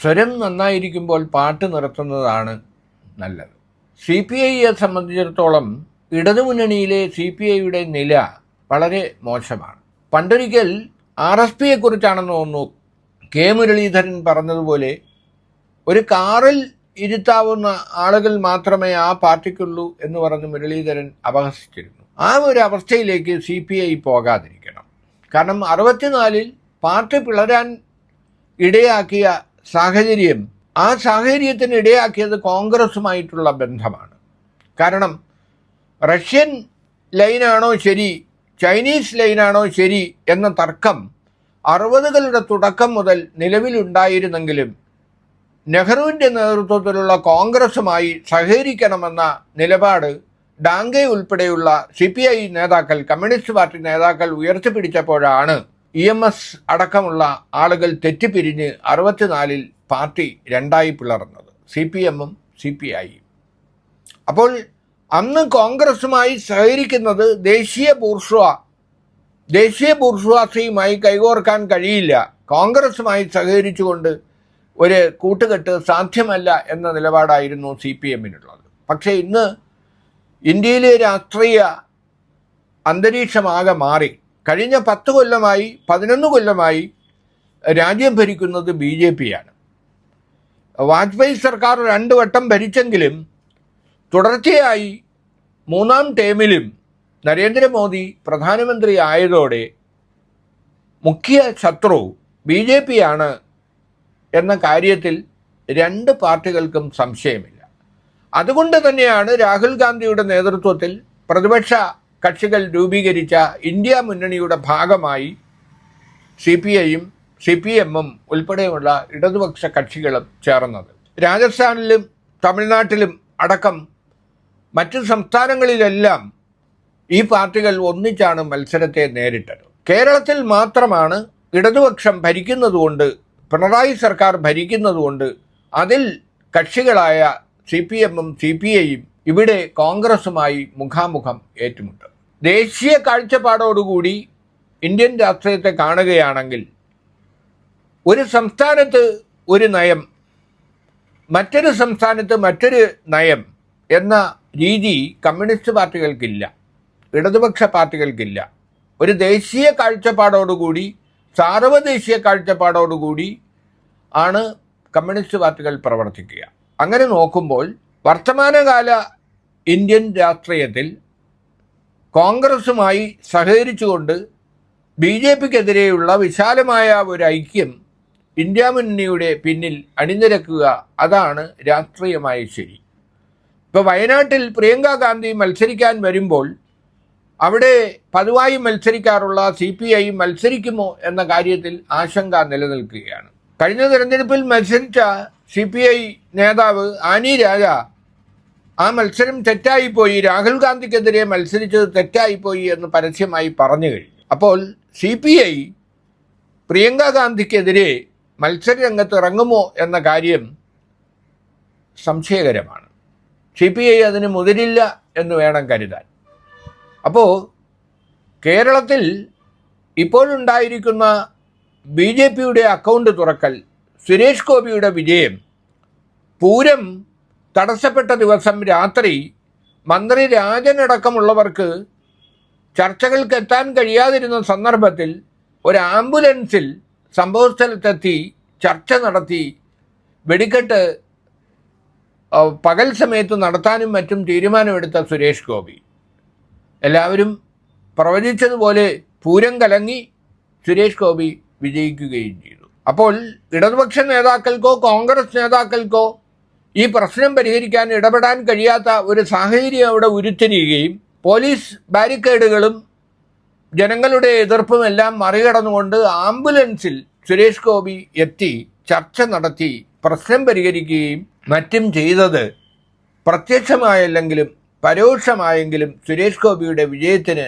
സ്വരം നന്നായിരിക്കുമ്പോൾ പാട്ട് നിർത്തുന്നതാണ് നല്ലത്. CPIയെ സംബന്ധിച്ചിടത്തോളം ഇടതുമുന്നണിയിലെ CPIയുടെ നില വളരെ മോശമാണ്. പണ്ടൊരിക്കൽ RSPയെ കുറിച്ചാണെന്ന് തോന്നുന്നു കെ മുരളീധരൻ പറഞ്ഞതുപോലെ ഒരു കാറിൽ ഇരുത്താവുന്ന ആളുകൾ മാത്രമേ ആ പാർട്ടിക്കുള്ളൂ എന്ന് പറഞ്ഞ് മുരളീധരൻ അപഹസിച്ചിരുന്നു. ആ ഒരു അവസ്ഥയിലേക്ക് CPI പോകാതിരിക്കണം. കാരണം 64-ൽ പാർട്ടി പിളരാൻ ഇടയാക്കിയ സാഹചര്യം, ആ സാഹചര്യത്തിന് ഇടയാക്കിയത് കോൺഗ്രസുമായിട്ടുള്ള ബന്ധമാണ്. കാരണം റഷ്യൻ ലൈനാണോ ശരി, ചൈനീസ് ലൈനാണോ ശരി എന്ന തർക്കം 60കളുടെ തുടക്കം മുതൽ നിലവിലുണ്ടായിരുന്നെങ്കിലും നെഹ്റുവിൻ്റെ നേതൃത്വത്തിലുള്ള കോൺഗ്രസുമായി സഹകരിക്കണമെന്ന നിലപാട് ഡാംഗെ ഉൾപ്പെടെയുള്ള CPI നേതാക്കൾ, കമ്മ്യൂണിസ്റ്റ് പാർട്ടി നേതാക്കൾ ഉയർത്തിപ്പിടിച്ചപ്പോഴാണ് EMS അടക്കമുള്ള ആളുകൾ തെറ്റിപ്പിരിഞ്ഞ് 64-ൽ പാർട്ടി രണ്ടായി പിളർന്നത്, CPM-ഉം CPI-യും. അപ്പോൾ അന്ന് കോൺഗ്രസുമായി സഹകരിക്കുന്നത് ദേശീയ ബൂർഷ്വാസിയുമായി കൈകോർക്കാൻ കഴിയില്ല, കോൺഗ്രസുമായി സഹകരിച്ചുകൊണ്ട് ഒരു കൂട്ടുകെട്ട് സാധ്യമല്ല എന്ന നിലപാടായിരുന്നു CPM-നുള്ളത്. പക്ഷേ ഇന്ന് ഇന്ത്യയിലെ രാഷ്ട്രീയ അന്തരീക്ഷമാകെ മാറി. കഴിഞ്ഞ 11 കൊല്ലമായി രാജ്യം ഭരിക്കുന്നത് BJP-യാണ്. വാജ്പേയി സർക്കാർ 2 വട്ടം ഭരിച്ചെങ്കിലും തുടർച്ചയായി 3-ാം ടേമിലും നരേന്ദ്രമോദി പ്രധാനമന്ത്രി ആയതോടെ മുഖ്യ ശത്രു BJP-യാണ് എന്ന കാര്യത്തിൽ 2 പാർട്ടികൾക്കും സംശയമില്ല. അതുകൊണ്ട് തന്നെയാണ് രാഹുൽ ഗാന്ധിയുടെ നേതൃത്വത്തിൽ പ്രതിപക്ഷ കക്ഷികൾ രൂപീകരിച്ച ഇന്ത്യ മുന്നണിയുടെ ഭാഗമായി CPIയും CPM-ഉം ഉൾപ്പെടെയുള്ള ഇടതുപക്ഷ കക്ഷികളും ചേർന്നത്. രാജസ്ഥാനിലും തമിഴ്നാട്ടിലും അടക്കം മറ്റു സംസ്ഥാനങ്ങളിലെല്ലാം ഈ പാർട്ടികൾ ഒന്നിച്ചാണ് മത്സരത്തെ നേരിട്ടത്. കേരളത്തിൽ മാത്രമാണ് ഇടതുപക്ഷം ഭരിക്കുന്നതുകൊണ്ട്, പിണറായി സർക്കാർ ഭരിക്കുന്നതുകൊണ്ട് അതിൽ കക്ഷികളായ CPM-ഉം CPI-യും ഇവിടെ കോൺഗ്രസുമായി മുഖാമുഖം ഏറ്റുമുട്ടും. ദേശീയ കാഴ്ചപ്പാടോടുകൂടി ഇന്ത്യൻ രാഷ്ട്രീയത്തെ കാണുകയാണെങ്കിൽ ഒരു സംസ്ഥാനത്ത് ഒരു നയം, മറ്റൊരു സംസ്ഥാനത്ത് മറ്റൊരു നയം എന്ന രീതി കമ്മ്യൂണിസ്റ്റ് പാർട്ടികൾക്കില്ല, ഇടതുപക്ഷ പാർട്ടികൾക്കില്ല. ഒരു ദേശീയ കാഴ്ചപ്പാടോടുകൂടി, സാർവദേശീയ കാഴ്ചപ്പാടോടുകൂടി ആണ് കമ്മ്യൂണിസ്റ്റ് പാർട്ടികൾ പ്രവർത്തിക്കുക. അങ്ങനെ നോക്കുമ്പോൾ വർത്തമാനകാല ഇന്ത്യൻ രാഷ്ട്രീയത്തിൽ കോൺഗ്രസുമായി സഹകരിച്ചുകൊണ്ട് BJP-ക്കെതിരെയുള്ള വിശാലമായ ഒരു ഐക്യം ഇന്ത്യ മുന്നണിയുടെ പിന്നിൽ അണിനിരക്കുക, അതാണ് രാഷ്ട്രീയമായ ശരി. ഇപ്പോൾ വയനാട്ടിൽ പ്രിയങ്ക ഗാന്ധി മത്സരിക്കാൻ വരുമ്പോൾ അവിടെ പതിവായി മത്സരിക്കാറുള്ള CPI മത്സരിക്കുമോ എന്ന കാര്യത്തിൽ ആശങ്ക നിലനിൽക്കുകയാണ്. കഴിഞ്ഞ തെരഞ്ഞെടുപ്പിൽ മത്സരിച്ച CPI നേതാവ് ആനി രാജ ആ മത്സരം തെറ്റായിപ്പോയി, രാഹുൽ ഗാന്ധിക്കെതിരെ മത്സരിച്ചത് തെറ്റായിപ്പോയി എന്ന് പരസ്യമായി പറഞ്ഞു കഴിഞ്ഞു. അപ്പോൾ CPI പ്രിയങ്ക ഗാന്ധിക്കെതിരെ മത്സരരംഗത്ത് ഇറങ്ങുമോ എന്ന കാര്യം സംശയകരമാണ്. CPI അതിന് മുതിരില്ല എന്ന് വേണം കരുതാൻ. അപ്പോൾ കേരളത്തിൽ ഇപ്പോഴുണ്ടായിരിക്കുന്ന BJP-യുടെ അക്കൗണ്ട് തുറക്കൽ, സുരേഷ് ഗോപിയുടെ വിജയം, പൂരം തടസ്സപ്പെട്ട ദിവസം രാത്രി മന്ത്രി രാജനടക്കമുള്ളവർക്ക് ചർച്ചകൾക്ക് എത്താൻ കഴിയാതിരുന്ന സന്ദർഭത്തിൽ ഒരു ആംബുലൻസിൽ സംഭവസ്ഥലത്തെത്തി ചർച്ച നടത്തി വെടിക്കെട്ട് പകൽ സമയത്ത് നടത്താനും മറ്റും തീരുമാനമെടുത്ത സുരേഷ് ഗോപി, എല്ലാവരും പ്രവചിച്ചതുപോലെ പൂരം കലങ്ങി സുരേഷ് ഗോപി വിജയിക്കുകയും ചെയ്തു. അപ്പോൾ ഇടതുപക്ഷ നേതാക്കൾക്കോ കോൺഗ്രസ് നേതാക്കൾക്കോ ഈ പ്രശ്നം പരിഹരിക്കാൻ ഇടപെടാൻ കഴിയാത്ത ഒരു സാഹചര്യം അവിടെ ഉരുത്തിരിയുകയും പോലീസ് ബാരിക്കേഡുകളും ജനങ്ങളുടെ എതിർപ്പുമെല്ലാം മറികടന്നുകൊണ്ട് ആംബുലൻസിൽ സുരേഷ് ഗോപി എത്തി ചർച്ച നടത്തി പ്രശ്നം പരിഹരിക്കുകയും മറ്റും ചെയ്തത് പ്രത്യക്ഷമായല്ലെങ്കിലും പരോക്ഷമായെങ്കിലും സുരേഷ് ഗോപിയുടെ വിജയത്തിന്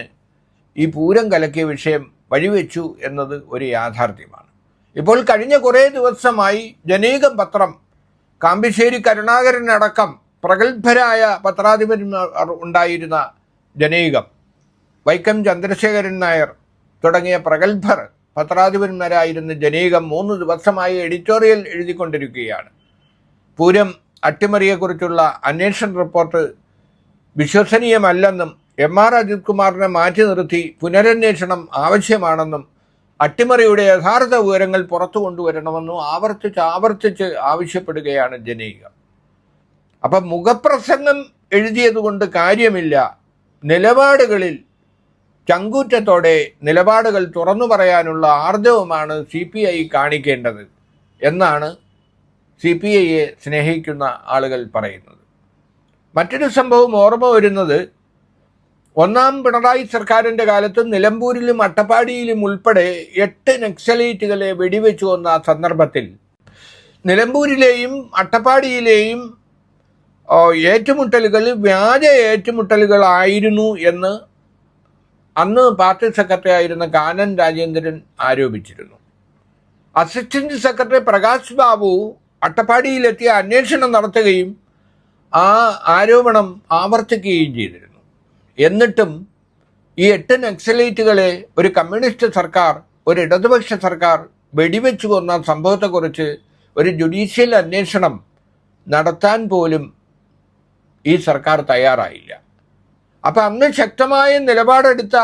ഈ പൂരം കലക്കിയ വിഷയം വഴിവെച്ചു എന്നത് ഒരു യാഥാർത്ഥ്യമാണ്. ഇപ്പോൾ കഴിഞ്ഞ കുറേ ദിവസമായി ജനീകം പത്രം, കാമ്പിശ്ശേരി കരുണാകരനടക്കം പ്രഗത്ഭരായ പത്രാധിപന്മാർ ഉണ്ടായിരുന്ന ജനീകം, വൈക്കം ചന്ദ്രശേഖരൻ നായർ തുടങ്ങിയ പ്രഗത്ഭർ പത്രാധിപന്മാരായിരുന്ന ജനീകം 3 ദിവസമായി എഡിറ്റോറിയൽ എഴുതിക്കൊണ്ടിരിക്കുകയാണ്. പൂരം അട്ടിമറിയെക്കുറിച്ചുള്ള അന്വേഷണ റിപ്പോർട്ട് വിശ്വസനീയമല്ലെന്നും MR അജിത് കുമാറിനെ മാറ്റി നിർത്തി പുനരന്വേഷണം ആവശ്യമാണെന്നും അട്ടിമറിയുടെ യഥാർത്ഥ വിവരങ്ങൾ പുറത്തു കൊണ്ടുവരണമെന്നും ആവർത്തിച്ച് ആവശ്യപ്പെടുകയാണ് ജനീകം. അപ്പം മുഖപ്രസംഗം എഴുതിയതുകൊണ്ട് കാര്യമില്ല, നിലപാടുകളിൽ ചങ്കൂറ്റത്തോടെ നിലപാടുകൾ തുറന്നു പറയാനുള്ള ആർജവമാണ് CPI കാണിക്കേണ്ടത് എന്നാണ് CPIയെ സ്നേഹിക്കുന്ന ആളുകൾ പറയുന്നത്. മറ്റൊരു സംഭവം ഓർമ്മ വരുന്നത്, ഒന്നാം പിണറായി സർക്കാരിൻ്റെ കാലത്ത് നിലമ്പൂരിലും അട്ടപ്പാടിയിലും ഉൾപ്പെടെ 8 നക്സലൈറ്റുകളെ വെടിവെച്ചു കൊന്ന സന്ദർഭത്തിൽ നിലമ്പൂരിലെയും അട്ടപ്പാടിയിലെയും ഏറ്റുമുട്ടലുകൾ വ്യാജ ഏറ്റുമുട്ടലുകളായിരുന്നു എന്ന് അന്ന് പാർട്ടി സെക്രട്ടറി ആയിരുന്ന കാനൻ രാജേന്ദ്രൻ ആരോപിച്ചിരുന്നു. അസിസ്റ്റന്റ് സെക്രട്ടറി പ്രകാശ് ബാബു അട്ടപ്പാടിയിലെത്തിയ അന്വേഷണം നടത്തുകയും ആ ആരോപണം ആവർത്തിക്കുകയും ചെയ്തിരുന്നു. എന്നിട്ടും ഈ 8 നക്സലൈറ്റുകളെ ഒരു കമ്മ്യൂണിസ്റ്റ് സർക്കാർ, ഒരു ഇടതുപക്ഷ സർക്കാർ വെടിവെച്ചു കൊന്ന സംഭവത്തെക്കുറിച്ച് ഒരു ജുഡീഷ്യൽ അന്വേഷണം നടത്താൻ പോലും ഈ സർക്കാർ തയ്യാറായില്ല. അപ്പം അന്ന് ശക്തമായ നിലപാടെടുത്ത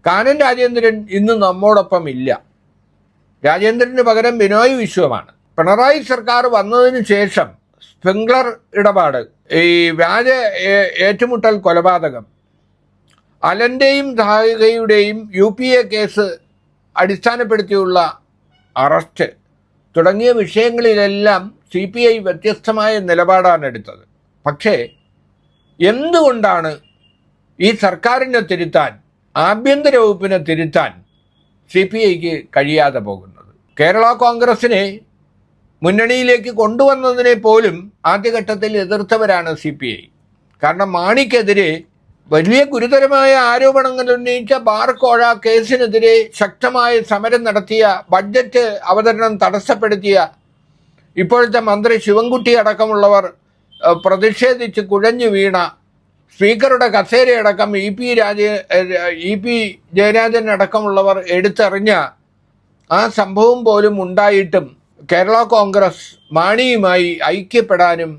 കാനൻ രാജേന്ദ്രൻ ഇന്ന് നമ്മോടൊപ്പം ഇല്ല. രാജേന്ദ്രന് പകരം ബിനോയ് വിശ്വമാണ്. പിണറായി സർക്കാർ വന്നതിന് ശേഷം സ്പ്രിംഗ്ലർ ഇടപാട്, ഈ വ്യാജ ഏറ്റുമുട്ടൽ കൊലപാതകം, അലൻ്റെയും ധാഗയുടെയും UPA കേസ് അടിസ്ഥാനപ്പെടുത്തിയുള്ള അറസ്റ്റ് തുടങ്ങിയ വിഷയങ്ങളിലെല്ലാം CPI വ്യത്യസ്തമായ നിലപാടാണ് എടുത്തത്. പക്ഷേ എന്തുകൊണ്ടാണ് ഈ സർക്കാരിനെ തിരുത്താൻ, ആഭ്യന്തര വകുപ്പിനെ തിരുത്താൻ CPIക്ക് കഴിയാതെ പോകുന്നത്? കേരള കോൺഗ്രസിനെ മുന്നണിയിലേക്ക് കൊണ്ടുവന്നതിനെ പോലും ആദ്യഘട്ടത്തിൽ എതിർത്തവരാണ് CPI. കാരണം മാണിക്കെതിരെ വലിയ ഗുരുതരമായ ആരോപണങ്ങൾ ഉന്നയിച്ച ബാർ കോഴ കേസിനെതിരെ ശക്തമായ സമരം നടത്തിയ, ബഡ്ജറ്റ് അവതരണം തടസ്സപ്പെടുത്തിയ ഇപ്പോഴത്തെ മന്ത്രി ശിവൻകുട്ടി അടക്കമുള്ളവർ പ്രതിഷേധിച്ച് കുഴഞ്ഞു വീണ, സ്പീക്കറുടെ കസേരയടക്കം EP ജയരാജൻ അടക്കമുള്ളവർ എടുത്തെറിഞ്ഞ ആ സംഭവം പോലും ഉണ്ടായിട്ടും കേരള കോൺഗ്രസ് മാണിയുമായി ഐക്യപ്പെടാനും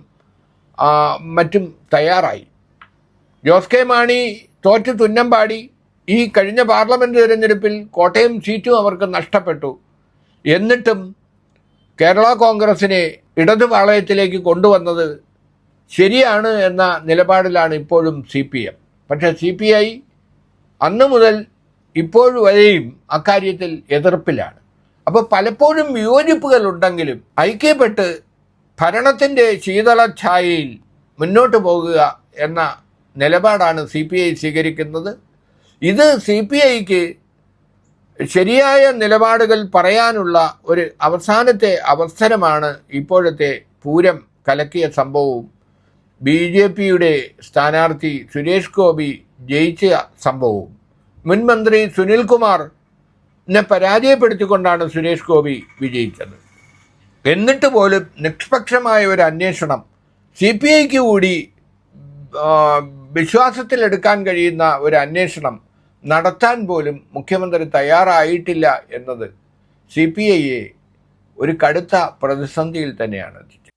മറ്റും തയ്യാറായി. ജോസ് കെ മാണി തോറ്റ് തുന്നമ്പാടി. ഈ കഴിഞ്ഞ പാർലമെൻറ്റ് തിരഞ്ഞെടുപ്പിൽ കോട്ടയം സീറ്റും അവർക്ക് നഷ്ടപ്പെട്ടു. എന്നിട്ടും കേരള കോൺഗ്രസിനെ ഇടതുപാളയത്തിലേക്ക് കൊണ്ടുവന്നത് ശരിയാണ് എന്ന നിലപാടിലാണ് ഇപ്പോഴും CPM. പക്ഷേ CPI അന്നു മുതൽ ഇപ്പോഴുവരെയും അക്കാര്യത്തിൽ എതിർപ്പിലാണ്. അപ്പോൾ പലപ്പോഴും വിയോജിപ്പുകൾ ഉണ്ടെങ്കിലും ഐക്യപ്പെട്ട് ഭരണത്തിൻ്റെ ശീതളഛായയിൽ മുന്നോട്ട് പോകുക എന്ന നിലപാടാണ് CPI സ്വീകരിക്കുന്നത്. ഇത് CPIക്ക് ശരിയായ നിലപാടുകൾ പറയാനുള്ള ഒരു അവസാനത്തെ അവസരമാണ് ഇപ്പോഴത്തെ പൂരം കലക്കിയ സംഭവവും BJPയുടെ സ്ഥാനാർത്ഥി സുരേഷ് ഗോപി ജയിച്ച സംഭവവും. മുൻമന്ത്രി സുനിൽകുമാറിനെ പരാജയപ്പെടുത്തിക്കൊണ്ടാണ് സുരേഷ് ഗോപി വിജയിച്ചത്. എന്നിട്ട് പോലും നിഷ്പക്ഷമായ ഒരു അന്വേഷണം, CPIക്ക് കൂടി വിശ്വാസത്തിലെടുക്കാൻ കഴിയുന്ന ഒരു അന്വേഷണം നടത്താൻ പോലും മുഖ്യമന്ത്രി തയ്യാറായിട്ടില്ല എന്നത് CPIയെ ഒരു കടുത്ത പ്രതിസന്ധിയിൽ തന്നെയാണ് എത്തിച്ചത്.